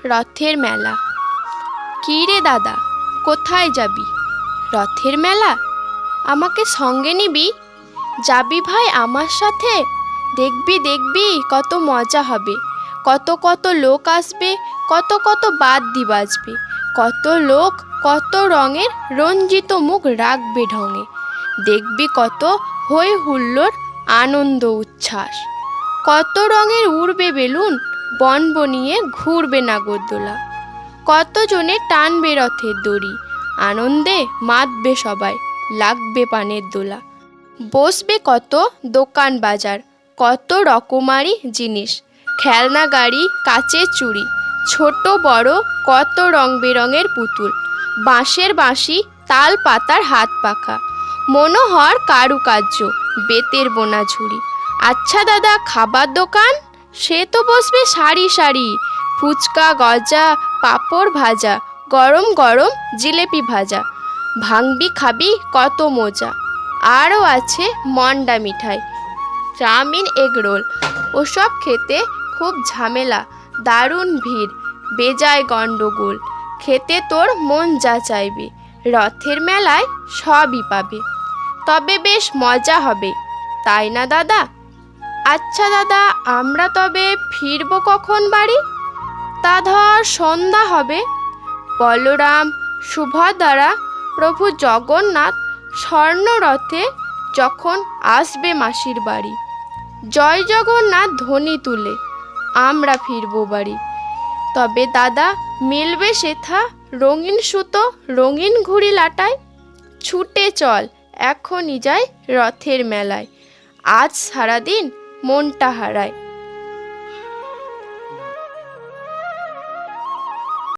রথের মেলা। কী রে দাদা, কোথায় যাবি? রথের মেলা? আমাকে সঙ্গে নিবি? যাবি ভাই আমার সাথে? দেখবি দেখবি কত মজা হবে, কত কত লোক আসবে, কত কত বাদ্যি বাজবে, কত লোক কত রঙের রঞ্জিত মুখ রাখবে ঢঙে। দেখবি কত হই হুল্লোড়, আনন্দ উচ্ছ্বাস, কত রঙের উড়বে বেলুন, বনবনিয়ে ঘুরবে নাগরদোলা, কতজনে টানবে রথের দড়ি, আনন্দে মাতবে সবাই, লাগবে পানের দোলা। বসবে কত দোকান বাজার, কত রকমারি জিনিস, খেলনা গাড়ি, কাচের চুড়ি, ছোট বড় কত রং বেরঙের পুতুল, বাঁশের বাঁশি, তাল পাতার হাত পাখা, মনোহর কারুকার্য, বেতের বোনা ঝুড়ি। আচ্ছা দাদা, খাবার দোকান? সে তো বসবে সারি সারি, ফুচকা গজা, পাঁপড় ভাজা, গরম গরম জিলেপি ভাজা, ভাঙবি খাবি কত মজা। আরও আছে মন্ডা মিঠাই, চাউমিন, এগরোল। ওসব খেতে খুব ঝামেলা, দারুণ ভিড়, বেজায় গণ্ডগোল। খেতে তোর মন যা চাইবে, রথের মেলায় সবই পাবে। তবে বেশ মজা হবে, তাই না দাদা? আচ্ছা দাদা, আমরা তবে ফিরব কখন বাড়ি? তা ধর সন্ধ্যা হবে। বলরাম, সুভদ্রা, প্রভু জগন্নাথ স্বর্ণরথে যখন আসবে মাসির বাড়ি, জয় জগন্নাথ ধ্বনি তুলে আমরা ফিরব বাড়ি। তবে দাদা, মিলবে সেথা রঙিন সুতো, রঙিন ঘুড়ি লাটায়। ছুটে চল এখনই যাই রথের মেলায়, আজ সারাদিন মনটা হারায়।